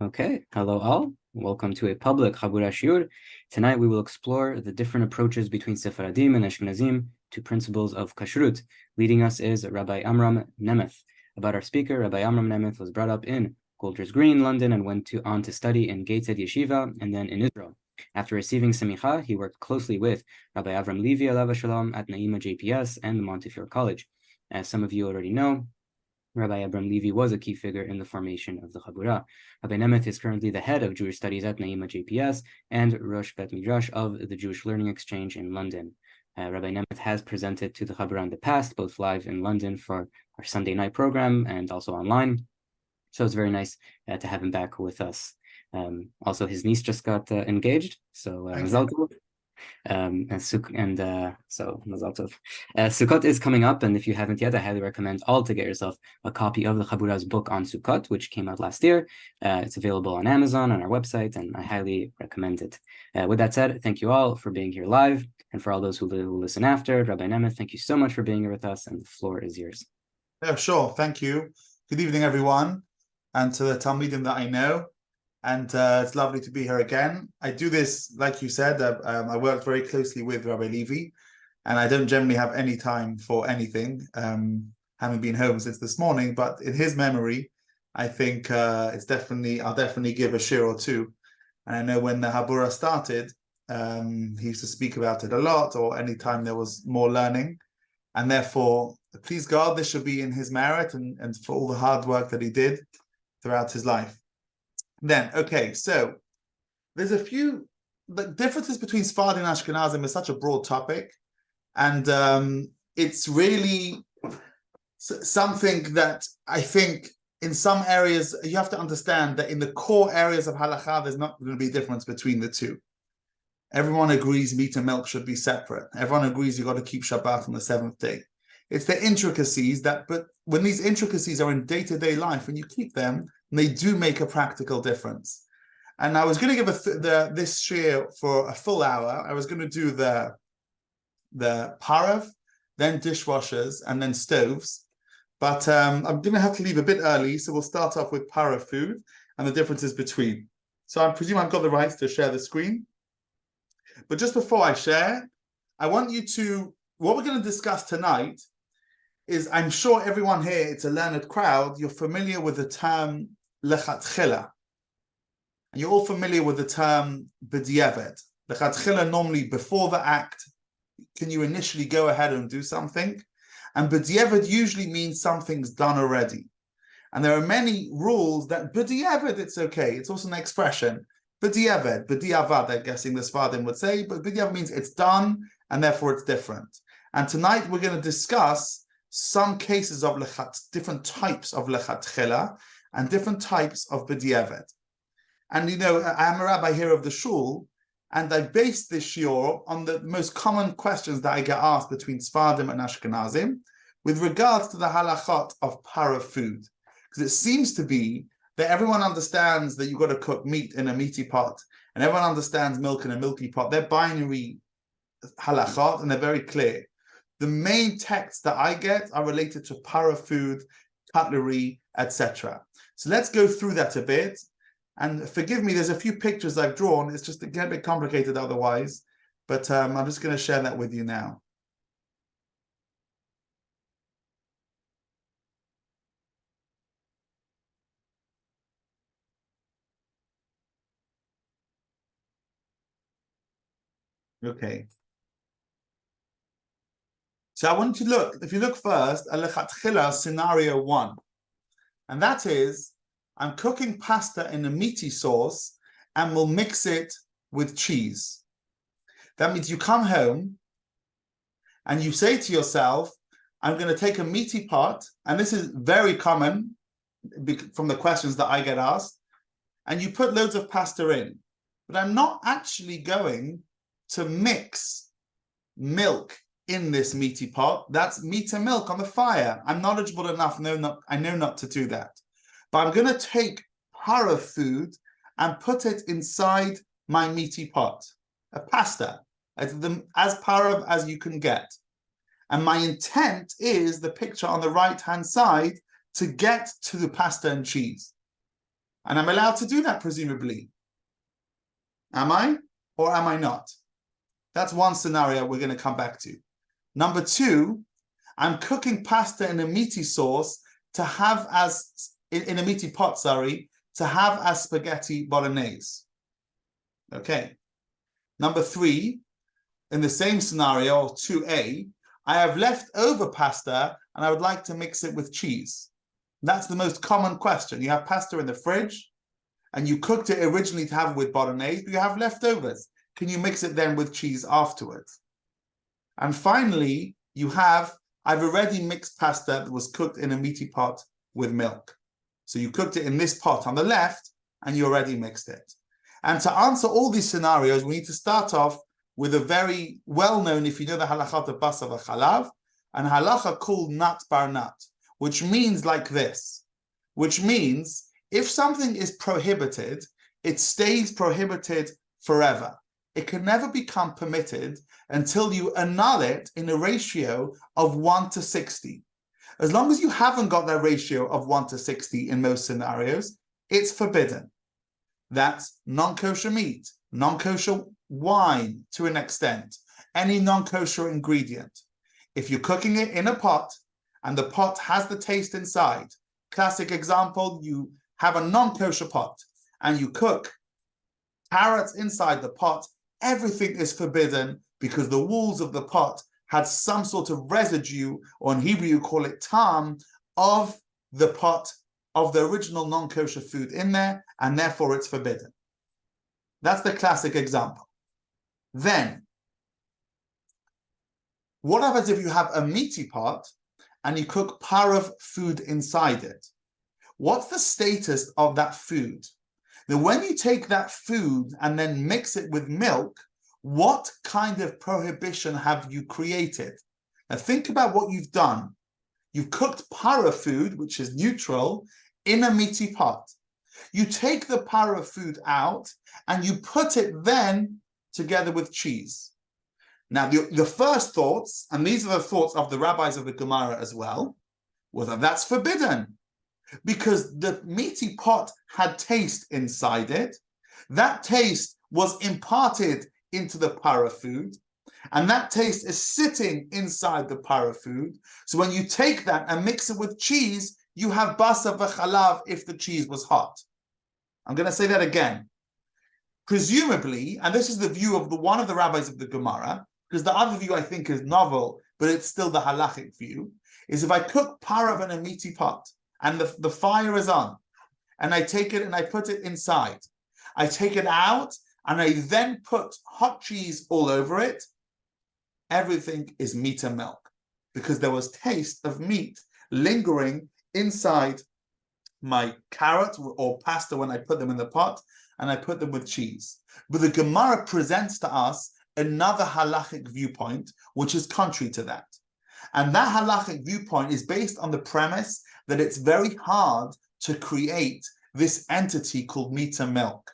Okay, hello all. Welcome to a public Chabura Shiur. Tonight we will explore the different approaches between Sepharadim and Ashkenazim to principles of Kashrut. Leading us is Rabbi Amrom Nemeth. About our speaker, Rabbi Amrom Nemeth was brought up in Golders Green, London, and went on to study in Gateshead Yeshiva and then in Israel. After receiving Semicha, he worked closely with Rabbi Avram Levi alav shalom at Naima JPS and the Montefiore College. As some of you already know, Rabbi Avram Levi was a key figure in the formation of the Chabura. Rabbi Nemeth is currently the head of Jewish Studies at Naima JPS and Rosh Bet Midrash of the Jewish Learning Exchange in London. Rabbi Nemeth has presented to the Chabura in the past, both live in London for our Sunday night program and also online. So it's very nice to have him back with us. Also, his niece just got engaged, so Mazal Tov. So Mazal Tov. Sukkot is coming up, and if you haven't yet, I highly recommend all to get yourself a copy of the Chabura's book on Sukkot, which came out last year. It's available on Amazon, on our website, and I highly recommend it. With that said, thank you all for being here live, and for all those who listen after, Rabbi Nemeth, thank you so much for being here with us, and the floor is yours. Yeah, sure. Thank you. Good evening, everyone, and to the Talmidim that I know. And it's lovely to be here again. I do this, like you said, I work very closely with Rabbi Levi, and I don't generally have any time for anything, having been home since this morning. But in his memory, I think I'll definitely give a shir or two. And I know when the Habura started, he used to speak about it a lot, or anytime there was more learning. And therefore, please God, this should be in his merit and for all the hard work that he did throughout his life. Then, okay, so there's a few the differences between Sephardim and Ashkenazim is such a broad topic, and it's really something that I think in some areas you have to understand that in the core areas of halakha, there's not going to be a difference between the two. Everyone agrees meat and milk should be separate. Everyone agrees you've got to keep Shabbat on the seventh day. It's the intricacies but when these intricacies are in day-to-day life, and you keep them, they do make a practical difference. And I was going to give this share for a full hour. I was going to do the parav, then dishwashers, and then stoves. But I'm going to have to leave a bit early, so we'll start off with parav food and the differences between. So I presume I've got the rights to share the screen. But just before I share, I want you to, what we're going to discuss tonight is, I'm sure everyone here, it's a learned crowd, you're familiar with the term lechatchila. You're all familiar with the term b'diavad. Lechatchila, normally before the act, can you initially go ahead and do something? And b'diavad usually means something's done already. And there are many rules that b'diavad, it's okay. It's also an expression. B'diavad, b'diavad, I'm guessing the Sepharadim would say, but b'diavad means it's done, and therefore it's different. And tonight we're going to discuss some cases of different types of lechatchila and different types of b'diavad. And you know, I'm a rabbi here of the shul, and I based this shiur on the most common questions that I get asked between Sepharadim and Ashkenazim with regards to the halachot of parav food. Because it seems to be that everyone understands that you've got to cook meat in a meaty pot, and everyone understands milk in a milky pot. They're binary halachot, and they're very clear. The main texts that I get are related to parav food, cutlery, etc. So let's go through that a bit. And forgive me, there's a few pictures I've drawn. It's just a bit complicated otherwise. But I'm just going to share that with you now. Okay. So I want you to look, if you look first, at lechatchila scenario 1. And that is, I'm cooking pasta in a meaty sauce and we'll mix it with cheese. That means you come home and you say to yourself, I'm going to take a meaty pot, and this is very common from the questions that I get asked, and you put loads of pasta in. But I'm not actually going to mix milk in this meaty pot. That's meat and milk on the fire. I'm knowledgeable enough, I know not to do that. But I'm going to take parav food and put it inside my meaty pot, a pasta, as parav as you can get. And my intent is the picture on the right-hand side to get to the pasta and cheese. And I'm allowed to do that, presumably. Am I? Or am I not? That's one scenario we're going to come back to. Number two, I'm cooking pasta in a meaty sauce to have as, in a meaty pot, sorry, to have as spaghetti bolognese. Okay. Number three, in the same scenario, 2A, I have leftover pasta and I would like to mix it with cheese. That's the most common question. You have pasta in the fridge and you cooked it originally to have it with bolognese, but you have leftovers. Can you mix it then with cheese afterwards? And finally, you have, I've already mixed pasta that was cooked in a meaty pot with milk. So you cooked it in this pot on the left and you already mixed it. And to answer all these scenarios, we need to start off with a very well-known, if you know the halachot of basar v'chalav, and halacha called nat bar nat, which means like this, which means if something is prohibited, it stays prohibited forever. It can never become permitted until you annul it in a ratio of 1 to 60. As long as you haven't got that ratio of 1 to 60 in most scenarios, it's forbidden. That's non-kosher meat, non-kosher wine to an extent, any non-kosher ingredient. If you're cooking it in a pot and the pot has the taste inside, classic example, you have a non-kosher pot and you cook carrots inside the pot, everything is forbidden because the walls of the pot had some sort of residue, or in Hebrew you call it tam, of the pot, of the original non-kosher food in there, and therefore it's forbidden. That's the classic example. Then, what happens if you have a meaty pot and you cook parav food inside it? What's the status of that food? Now, when you take that food and then mix it with milk, what kind of prohibition have you created? Now, think about what you've done. You've cooked parav food, which is neutral, in a meaty pot. You take the parav food out and you put it then together with cheese. Now, the first thoughts, and these are the thoughts of the rabbis of the Gemara as well, was that that's forbidden because the meaty pot had taste inside it. That taste was imparted into the parav food, and that taste is sitting inside the parav food. So when you take that and mix it with cheese, you have basar v'chalav if the cheese was hot. I'm going to say that again. Presumably, and this is the view of one of the rabbis of the Gemara, because the other view I think is novel, but it's still the halachic view, is if I cook parav in a meaty pot and the fire is on, and I take it and I put it inside, I take it out and I then put hot cheese all over it, everything is meat and milk, because there was taste of meat lingering inside my carrot or pasta when I put them in the pot and I put them with cheese. But the Gemara presents to us another halachic viewpoint, which is contrary to that. And that halachic viewpoint is based on the premise that it's very hard to create this entity called meat and milk.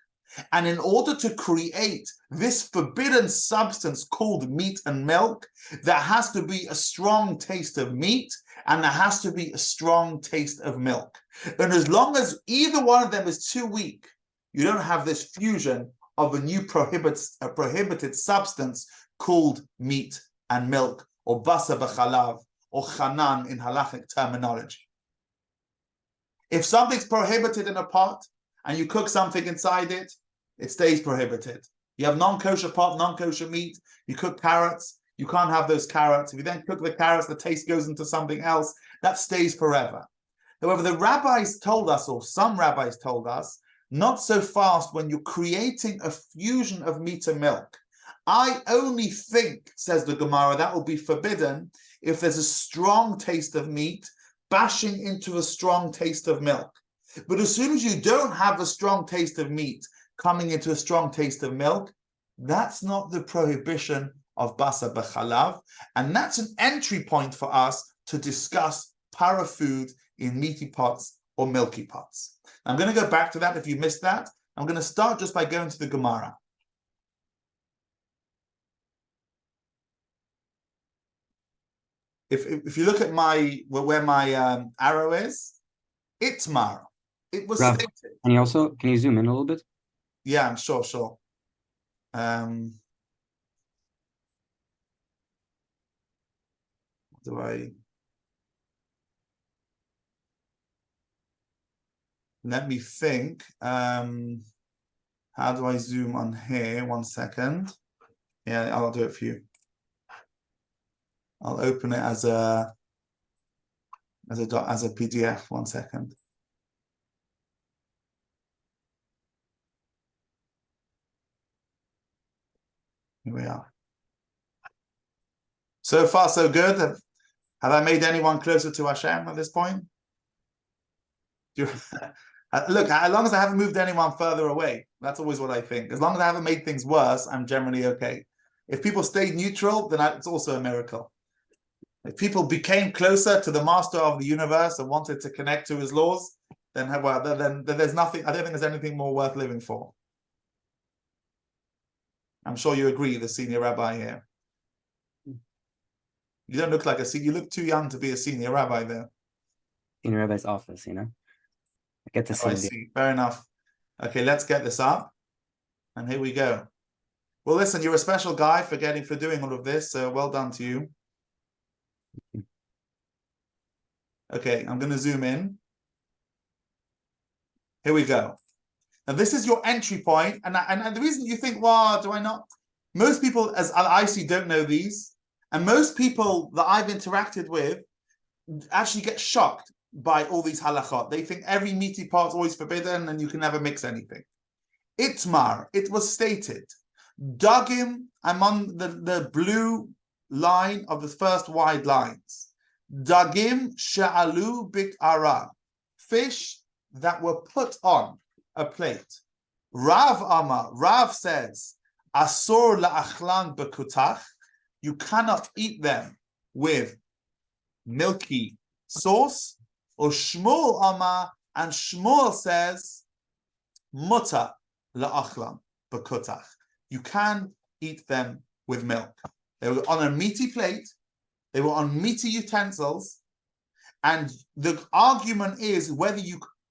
And in order to create this forbidden substance called meat and milk, there has to be a strong taste of meat and there has to be a strong taste of milk. And as long as either one of them is too weak, you don't have this fusion of a new prohibited substance called meat and milk, or basar v'chalav, or chanan in halachic terminology. If something's prohibited in a pot and you cook something inside it, it stays prohibited. You have non-kosher pot, non-kosher meat, you cook carrots, you can't have those carrots. If you then cook the carrots, the taste goes into something else, that stays forever. However, the rabbis told us, or some rabbis told us, not so fast when you're creating a fusion of meat and milk. I only think, says the Gemara, that will be forbidden if there's a strong taste of meat bashing into a strong taste of milk. But as soon as you don't have a strong taste of meat coming into a strong taste of milk, that's not the prohibition of basar b'chalav, and that's an entry point for us to discuss parav food in meaty pots or milky pots. I'm going to go back to that if you missed that. I'm going to start just by going to the Gemara. If you look at where my arrow is, Itmar. It was Rav, stated. can you zoom in a little bit? Yeah, I'm sure. Let me think. How do I zoom on here? 1 second. Yeah, I'll do it for you. I'll open it as a PDF. 1 second. Here we are. So far, so good. Have I made anyone closer to Hashem at this point? Look, as long as I haven't moved anyone further away, that's always what I think. As long as I haven't made things worse, I'm generally okay. If people stayed neutral, then it's also a miracle. If people became closer to the master of the universe and wanted to connect to his laws, then there's nothing. I don't think there's anything more worth living for. I'm sure you agree, the senior rabbi here. You don't look like you look too young to be a senior rabbi there. Senior rabbi's office, I get to see. I see. Fair enough. Okay, let's get this up. And here we go. Well, listen, you're a special guy for doing all of this, so well done to you. Okay, I'm going to zoom in. Here we go. Now, this is your entry point, and the reason you think, well, do I not? Most people, as I see, don't know these, and most people that I've interacted with actually get shocked by all these halachot. They think every meaty part's always forbidden, and you can never mix anything. Itmar, it was stated, Dagim, I'm on the blue line of the first wide lines. Dagim sha'alu bik'ara, fish that were put on a plate. Rav Amar, Rav says, Asor la'achlan bekutach, you cannot eat them with milky sauce. Or Shmuel Amar, and Shmuel says, Muta la'achlan bekutach, you can eat them with milk. They were on a meaty plate, they were on meaty utensils, and the argument is whether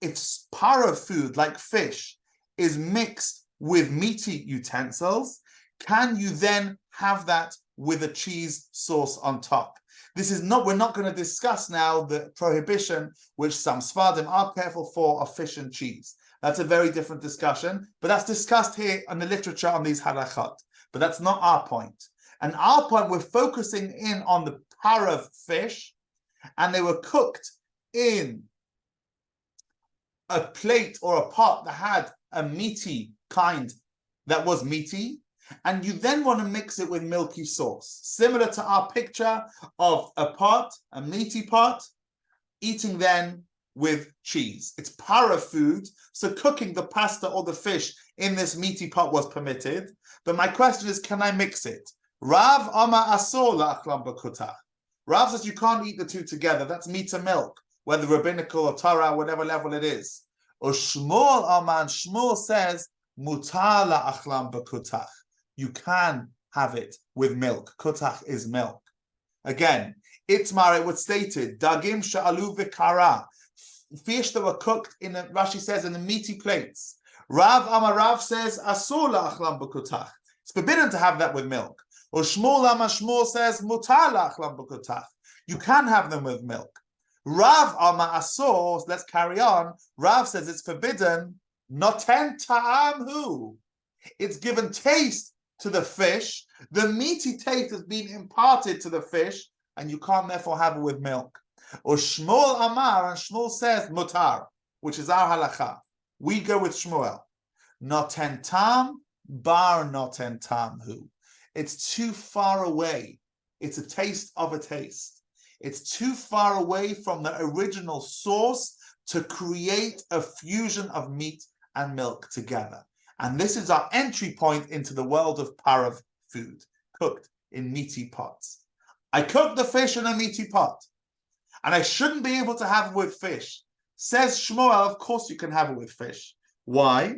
if para food like fish is mixed with meaty utensils, can you then have that with a cheese sauce on top? We're not going to discuss now the prohibition, which some Sepharadim are careful for, of fish and cheese. That's a very different discussion, but that's discussed here in the literature on these halachot. But that's not our point. And our point, we're focusing in on the parav fish, and they were cooked in a plate or a pot that had a meaty kind that was meaty, and you then want to mix it with milky sauce. Similar to our picture of a meaty pot, eating then with cheese. It's para food, so cooking the pasta or the fish in this meaty pot was permitted. But my question is, can I mix it? Rav Amar Asor la'achlan bekutach. Rav says you can't eat the two together. That's meat and milk, whether rabbinical or Torah, whatever level it is. Or Shmuel Amar, Shmuel says, Mutar la'achlan bekutach. You can have it with milk. Kutach is milk. Again, Itmar, it was stated, Dagim sha'alu v'kara, fish that were cooked Rashi says, in the meaty plates. Rav Amar Rav says, Asur la'achlan bekutach. It's forbidden to have that with milk. Or Shmuel Amar Shmuel says, Mutar la'achlan bekutach. You can have them with milk. Rav Amar Asur, let's carry on. Rav says it's forbidden. Noten ta'am hu. It's given taste to the fish. The meaty taste has been imparted to the fish, and you can't therefore have it with milk. Or Shmuel Amar, and Shmuel says mutar, which is our halacha. We go with Shmuel. Noten tam bar noten tam hu. It's too far away. It's a taste of a taste. It's too far away from the original source to create a fusion of meat and milk together. And this is our entry point into the world of parav food, cooked in meaty pots. I cooked the fish in a meaty pot, and I shouldn't be able to have it with fish. Says Shmuel, of course you can have it with fish. Why?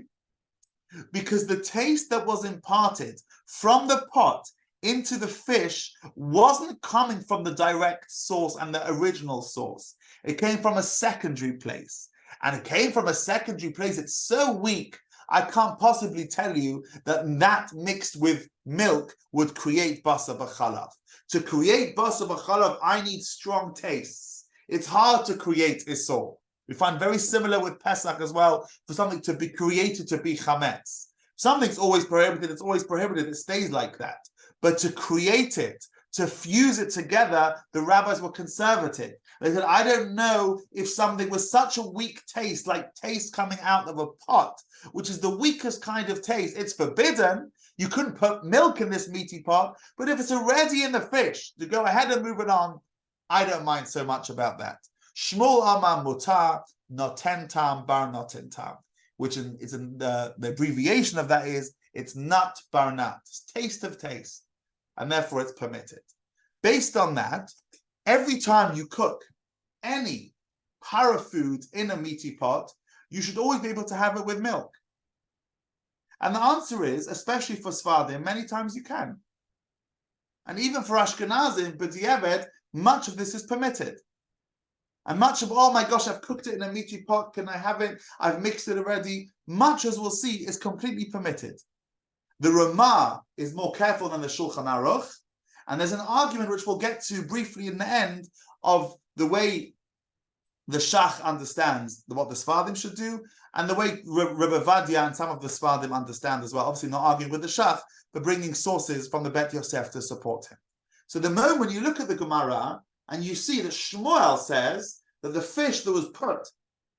Because the taste that was imparted from the pot into the fish wasn't coming from the direct source and the original source. It came from a secondary place. and it came from a secondary place, it's so weak, I can't possibly tell you that mixed with milk would create basar b'chalav. To create basar b'chalav, I need strong tastes. It's hard to create isor. We find very similar with Pesach as well, for something to be created to be chametz. Something's always prohibited, it's always prohibited, it stays like that. But to create it, to fuse it together, the rabbis were conservative. They said, I don't know if something with such a weak taste, like taste coming out of a pot, which is the weakest kind of taste, it's forbidden. You couldn't put milk in this meaty pot, but if it's already in the fish, to go ahead and move it on, I don't mind so much about that. Shmuel Amar Mutar, Noten Tam Bar Noten Tam, which is in the abbreviation of that is, it's nut bar nut, it's taste of taste, and therefore it's permitted. Based on that, every time you cook any para food in a meaty pot, you should always be able to have it with milk. And the answer is, especially for Sepharadim, many times you can. And even for Ashkenazim, b'diavad, much of this is permitted. And much of, oh my gosh, I've cooked it in a meaty pot, can I have it? I've mixed it already. Much, as we'll see, is completely permitted. The Ramah is more careful than the Shulchan Aruch, and there's an argument which we'll get to briefly in the end of the way the Shach understands what the Sepharadim should do, and the way Rabbi Vadia and some of the Sepharadim understand as well. Obviously not arguing with the Shach, but bringing sources from the Bet Yosef to support him. So the moment you look at the Gemara, and you see that Shmuel says that the fish that was put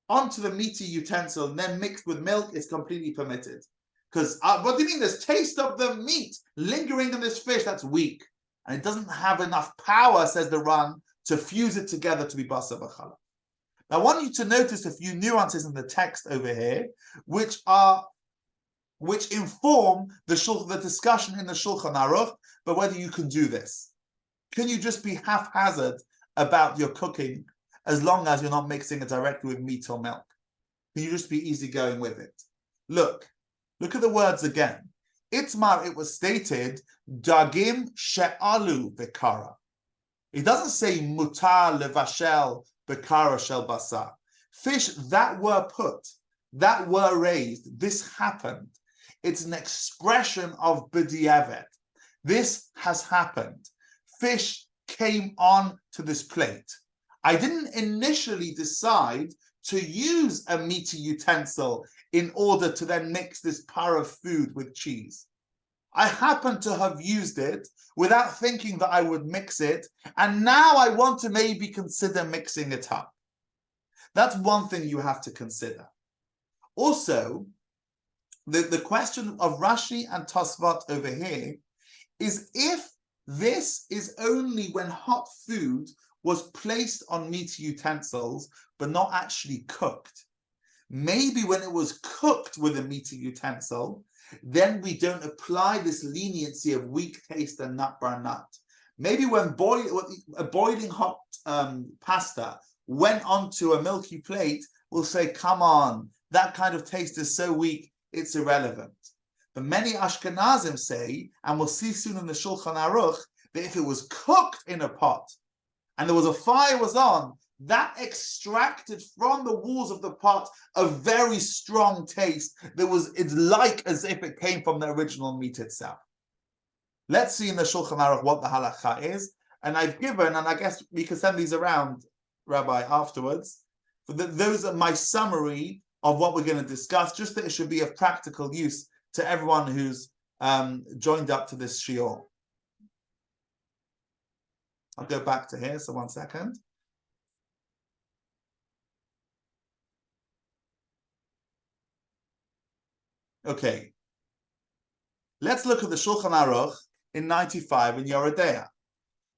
onto the meaty utensil and then mixed with milk is completely permitted. Because what do you mean? There's taste of the meat lingering in this fish. That's weak. And it doesn't have enough power, says the Ran, to fuse it together to be basar b'chalav. Now, I want you to notice a few nuances in the text over here, which inform the discussion in the Shulchan Aruch, but whether you can do this. Can you just be haphazard about your cooking as long as you're not mixing it directly with meat or milk? Can you just be easygoing with it? Look at the words again. Itmar, it was stated, dagim she'alu bekara. It doesn't say mutar levashel bekara shel basar. Fish that were put, that were raised, this happened. It's an expression of b'diavad. This has happened. Fish came on to this plate. I didn't initially decide to use a meaty utensil in order to then mix this para food with cheese. I happen to have used it without thinking that I would mix it, and now I want to maybe consider mixing it up. That's one thing you have to consider. Also, the question of Rashi and Tosfot over here is if this is only when hot food was placed on meaty utensils, but not actually cooked. Maybe when it was cooked with a meaty utensil, then we don't apply this leniency of weak taste and nut bar nut. Maybe when a boiling hot pasta went onto a milky plate, we'll say, come on, that kind of taste is so weak, it's irrelevant. But many Ashkenazim say, and we'll see soon in the Shulchan Aruch, that if it was cooked in a pot and there was a fire was on, that extracted from the walls of the pot a very strong taste it's like as if it came from the original meat itself. Let's see in the Shulchan Aruch what the halacha is. And I've given, and I guess we can send these around, Rabbi, afterwards. Those are my summary of what we're going to discuss, just that it should be of practical use to everyone who's joined up to this shiur. I'll go back to here, so 1 second. Okay. Let's look at the Shulchan Aruch in 95 in Yoredeya.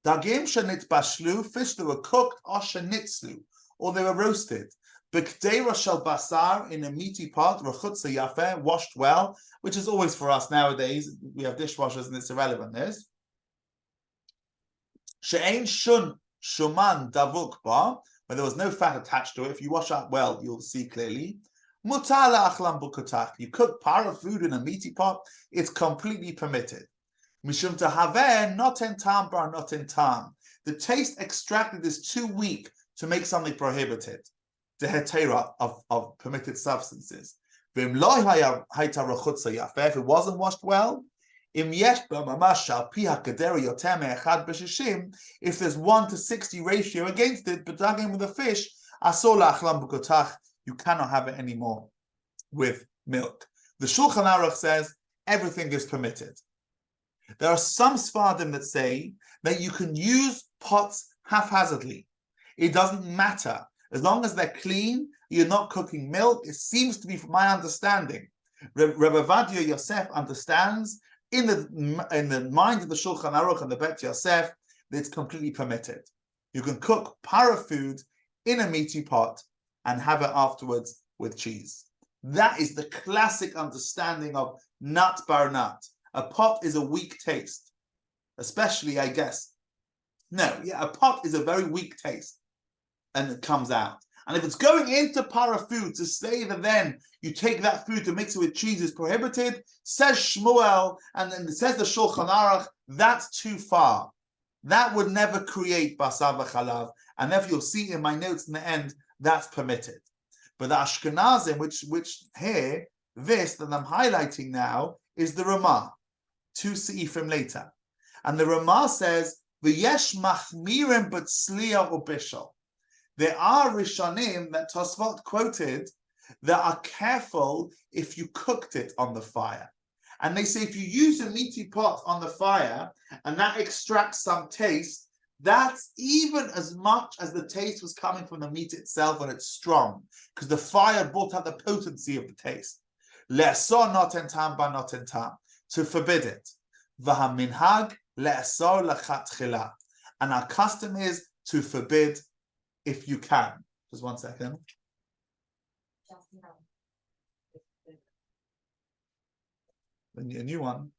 Dagim shenit bashlu, fish that were cooked, or shenitzlu, or they were roasted. B'kdeira shel basar, in a meaty pot, rechutza yafeh, washed well, which is always for us nowadays. We have dishwashers and it's irrelevant, this. She'ein shun shuman davuk ba, where there was no fat attached to it. If you wash up well, you'll see clearly. Mutar la'achlam bukotach. You cook para food in a meaty pot, it's completely permitted. Mishum tahaveh noten tam bar noten tam. The taste extracted is too weak to make something prohibited. the hetera of permitted substances. If it wasn't washed well, if there's 1 to 60 ratio against it, but again with a fish, you cannot have it anymore with milk. The Shulchan Aruch says everything is permitted. There are some Sepharadim that say that you can use pots haphazardly. It doesn't matter. As long as they're clean, you're not cooking milk. It seems to be, from my understanding, Rabbi Vadia Yosef understands in the mind of the Shulchan Aruch and the Bet Yosef that it's completely permitted. You can cook para food in a meaty pot and have it afterwards with cheese. That is the classic understanding of nut bar nut. A pot is a weak taste, especially, I guess. No, yeah, a pot is a very weak taste, and it comes out. And if it's going into para food, to say that then you take that food to mix it with cheese is prohibited, says Shmuel, and then it says the Shulchan Aruch, that's too far. That would never create basar v'chalav, and therefore you'll see in my notes in the end, that's permitted. But the Ashkenazim, which here, this that I'm highlighting now, is the Ramah, 2 seifim later. And the Ramah says, V'yesh machmirim but sliya or bishol. There are Rishonim that Tosfot quoted that are careful if you cooked it on the fire. And they say if you use a meaty pot on the fire and that extracts some taste, that's even as much as the taste was coming from the meat itself when it's strong, because the fire brought out the potency of the taste. Le'asor not en tam ba not en tam, to forbid it. V'haminhag le'asor lachatchila, and our custom is to forbid if you can. Just 1 second. A new one.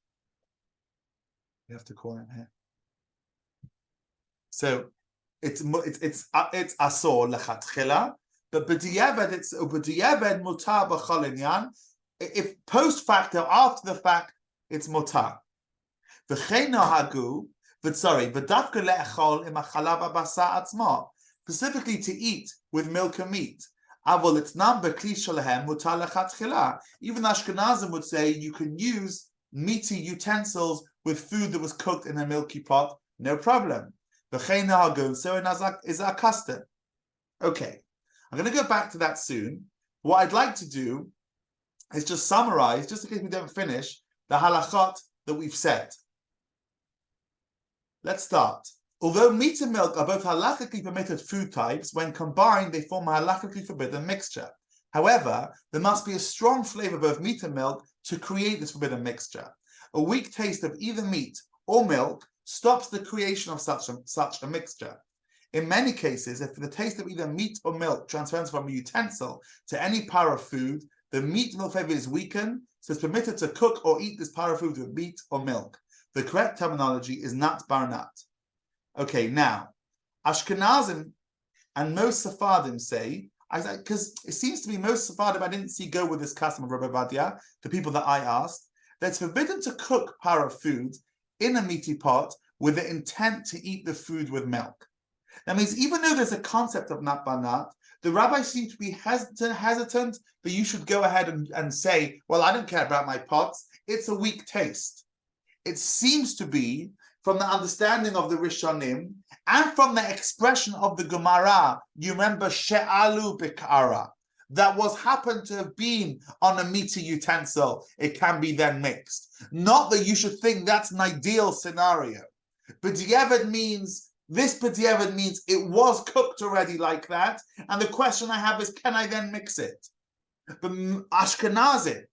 You have to call in here. So it's asor lechatchila, but b'diavad it's b'diavad mutar b'chol inyan. If post facto, after the fact, it's mutar. V'chein nohagu, v'dafka le'echol im hachalav ha'basar atzmo, specifically to eat with milk and meat. Avol etnam b'kli shalahem mutar lechatchila. Even Ashkenazim would say you can use meaty utensils with food that was cooked in a milky pot, no problem. So is our custom. Okay, I'm going to go back to that soon. What I'd like to do is just summarize, just in case we don't finish, the halachot that we've said. Let's start. Although meat and milk are both halakhically permitted food types, when combined they form a halakhically forbidden mixture. However, there must be a strong flavor of both meat and milk to create this forbidden mixture. A weak taste of either meat or milk stops the creation of such a mixture. In many cases, if the taste of either meat or milk transfers from a utensil to any para food, the meat milk flavor is weakened, so it's permitted to cook or eat this para food with meat or milk. The correct terminology is nut bar nut. Okay, now, Ashkenazim and most Sephardim say, because it seems to be most Sephardim I didn't see go with this custom of Rabbi Vadia, the people that I asked, that it's forbidden to cook para food in a meaty pot with the intent to eat the food with milk. That means even though there's a concept of nut bar nut, the rabbis seem to be hesitant that you should go ahead and say, well, I don't care about my pots, it's a weak taste. It seems to be, from the understanding of the Rishonim, and from the expression of the Gemara, you remember she'alu bikara, that was happened to have been on a meaty utensil, it can be then mixed. Not that you should think that's an ideal scenario. B'diavad means, this b'diavad means it was cooked already like that, and the question I have is, can I then mix it? But Ashkenazim,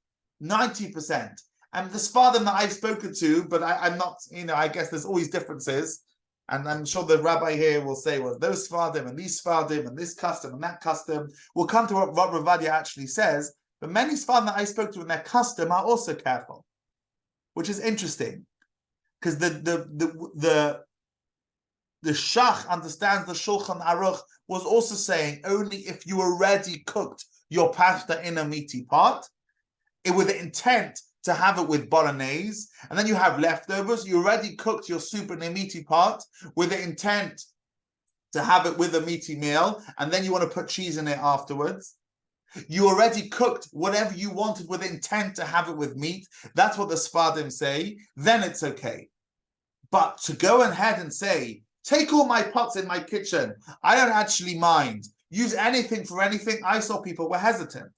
90%, and the Sepharadim that I've spoken to, but I'm not, I guess there's always differences, and I'm sure the rabbi here will say, well, those Sepharadim and these Sepharadim and this custom and that custom. We'll come to what Ravadia actually says, but many Sepharadim that I spoke to in their custom are also careful, which is interesting, because the Shach understands the Shulchan Aruch was also saying only if you already cooked your pasta in a meaty pot, with the intent to have it with bolognese, and then you have leftovers, you already cooked your soup in a meaty pot with the intent to have it with a meaty meal, and then you want to put cheese in it afterwards. You already cooked whatever you wanted with intent to have it with meat. That's what the Sepharadim say. Then it's okay. But to go ahead and say, take all my pots in my kitchen, I don't actually mind. Use anything for anything. I saw people were hesitant.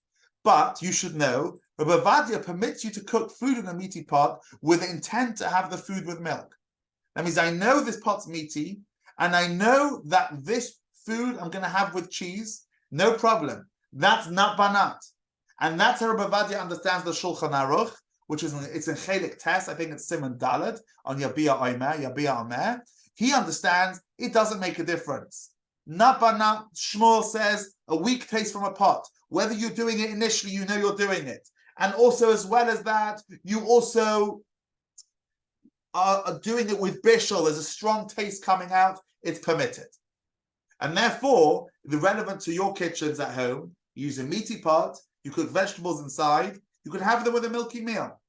But you should know, Rabbi Vadia permits you to cook food in a meaty pot with intent to have the food with milk. That means I know this pot's meaty, and I know that this food I'm going to have with cheese, no problem. That's not banat. And that's how Rabbi Vadia understands the Shulchan Aruch, which is it's in Chelik Tes, I think it's Simon Dalad, on Yabia Omer. He understands it doesn't make a difference. Not banat, Shmuel says, a weak taste from a pot. Whether you're doing it initially, you know you're doing it. And also, as well as that, you also are doing it with bishul. There's a strong taste coming out. It's permitted. And therefore, the relevant to your kitchens at home, you use a meaty pot, you cook vegetables inside, you could have them with a milky meal.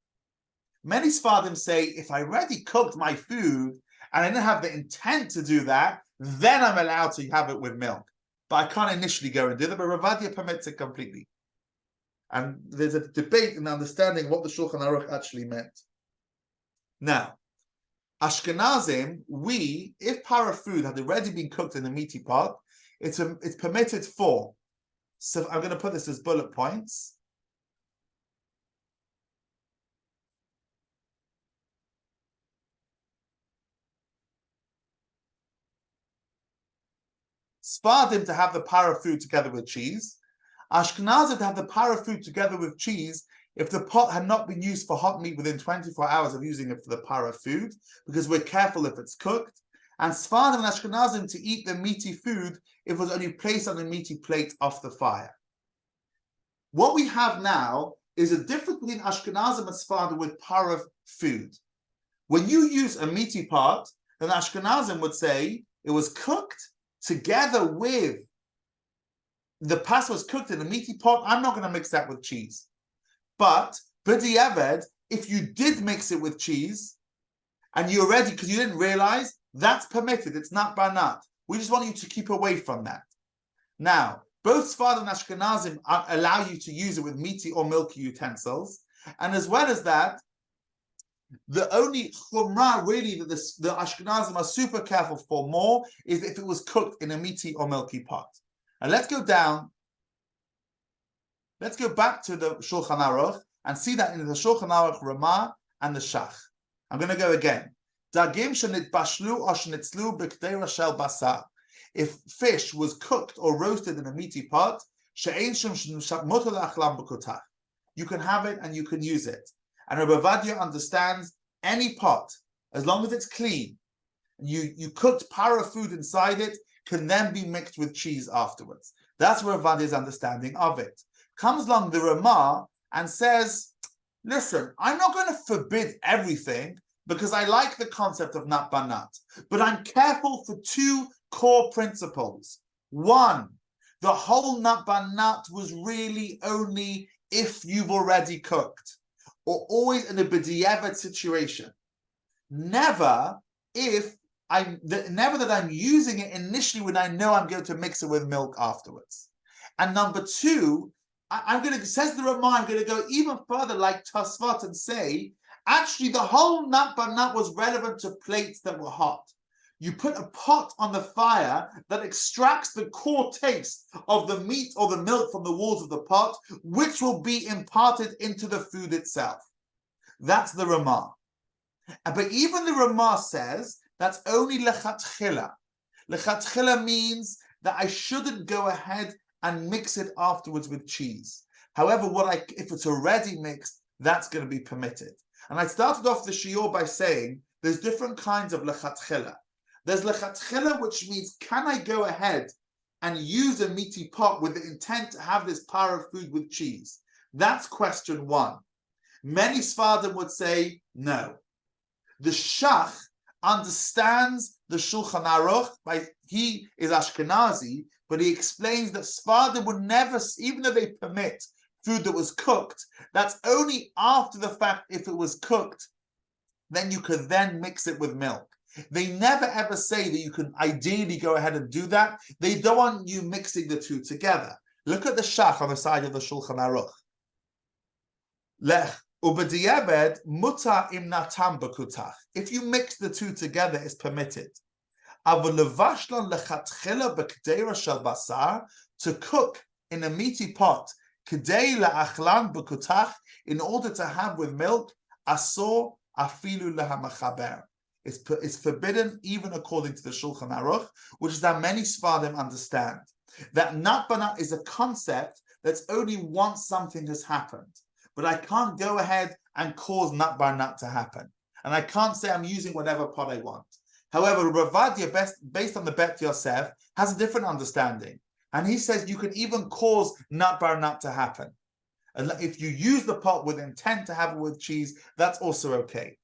Many Sepharadim say, if I already cooked my food and I didn't have the intent to do that, then I'm allowed to have it with milk. But I can't initially go and do that, but Rav Vadia permits it completely. And there's a debate in understanding what the Shulchan Aruch actually meant. Now, Ashkenazim, if para food had already been cooked in a meaty pot, it's permitted for. So I'm going to put this as bullet points. Sepharadim to have the para food together with cheese. Ashkenazim to have the para food together with cheese if the pot had not been used for hot meat within 24 hours of using it for the para food, because we're careful if it's cooked. And Sepharadim and Ashkenazim to eat the meaty food if it was only placed on a meaty plate off the fire. What we have now is a difference between Ashkenazim and Sepharadim with para food. When you use a meaty pot, then Ashkenazim would say it was cooked together with the pasta was cooked in a meaty pot. I'm not going to mix that with cheese. But b'diavad, if you did mix it with cheese and you already, because you didn't realize, that's permitted. It's not banat. We just want you to keep away from that. Now, both Sepharadim and Ashkenazim allow you to use it with meaty or milky utensils. And as well as that, the only chumrah really that the Ashkenazim are super careful for more is if it was cooked in a meaty or milky pot. And let's go down. Let's go back to the Shulchan Aruch and see that in the Shulchan Aruch Ramah and the Shach. I'm going to go again. Dagim shenit bashlu or shnitzlu b'kdei rashel basar. If fish was cooked or roasted in a meaty pot, she'ein shem mutar la'achlam b'kotach. You can have it and you can use it. And Rabbi Vadia understands any pot, as long as it's clean, you cooked para food inside it, can then be mixed with cheese afterwards. That's Rabbi Vadia's understanding of it. Comes along the Ramah and says, listen, I'm not going to forbid everything because I like the concept of nat banat, but I'm careful for two core principles. One, the whole nat banat was really only if you've already cooked, or always in a b'diavad situation. Never that I'm using it initially when I know I'm going to mix it with milk afterwards. And number two, says the Ramah, I'm going to go even further like Tosfot and say, actually the whole nat banat was relevant to plates that were hot. You put a pot on the fire that extracts the core taste of the meat or the milk from the walls of the pot, which will be imparted into the food itself. That's the Ramah. But even the Ramah says that's only lechatchila. Lechatchila means that I shouldn't go ahead and mix it afterwards with cheese. However, if it's already mixed, that's going to be permitted. And I started off the shiur by saying there's different kinds of lechatchila. There's lechatchila, which means can I go ahead and use a meaty pot with the intent to have this para food with cheese? That's question one. Many Sepharadim would say no. The Shach understands the Shulchan Aruch, he is Ashkenazi, but he explains that Sepharadim would never, even though they permit food that was cooked, that's only after the fact if it was cooked, then you could then mix it with milk. They never ever say that you can ideally go ahead and do that. They don't want you mixing the two together. Look at the shach on the side of the Shulchan Aruch. Lech ubediyeved mutar im natam bekutach. If you mix the two together, it's permitted. Avol levashlan lechatchila b'kdeira shel basar, to cook in a meaty pot, k'dei la'achlan bekutach, in order to have with milk, asor afilu lehamachaber. It's forbidden even according to the Shulchan Aruch, which is that many Sepharadim understand. That nat banat is a concept that's only once something has happened. But I can't go ahead and cause nat bar nat to happen. And I can't say I'm using whatever pot I want. However, Ravadia, based on the Bet Yosef, has a different understanding. And he says you can even cause nat bar nat to happen. And if you use the pot with intent to have it with cheese, that's also okay.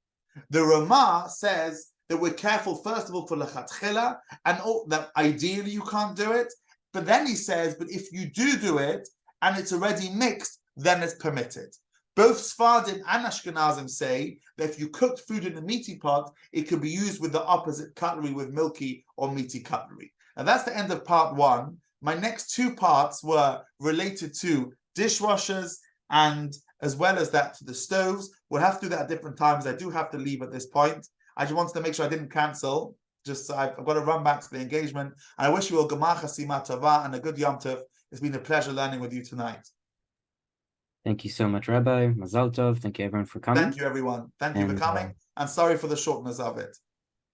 The Ramah says that we're careful, first of all, for lechatchila, and that ideally you can't do it. But then he says, but if you do it, and it's already mixed, then it's permitted. Both Sepharadim and Ashkenazim say that if you cooked food in a meaty pot, it can be used with the opposite cutlery, with milky or meaty cutlery. And that's the end of part one. My next two parts were related to dishwashers and as well as that to the stoves. We'll have to do that at different times. I do have to leave at this point. I just wanted to make sure I didn't cancel. Just I've got to run back to the engagement. And I wish you all Gemar Chasima Tova and a good Yom Tov. It's been a pleasure learning with you tonight. Thank you so much, Rabbi. Mazal Tov. Thank you, everyone, for coming. Thank you, everyone. Thank you for coming. And sorry for the shortness of it.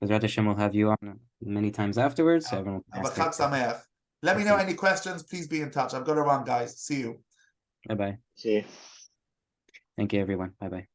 Bezrat Hashem will have you on many times afterwards. So everyone can ask Chag Sameach. Let me know any questions. Please be in touch. I've got to run, guys. See you. Bye-bye. See you. Thank you, everyone. Bye-bye.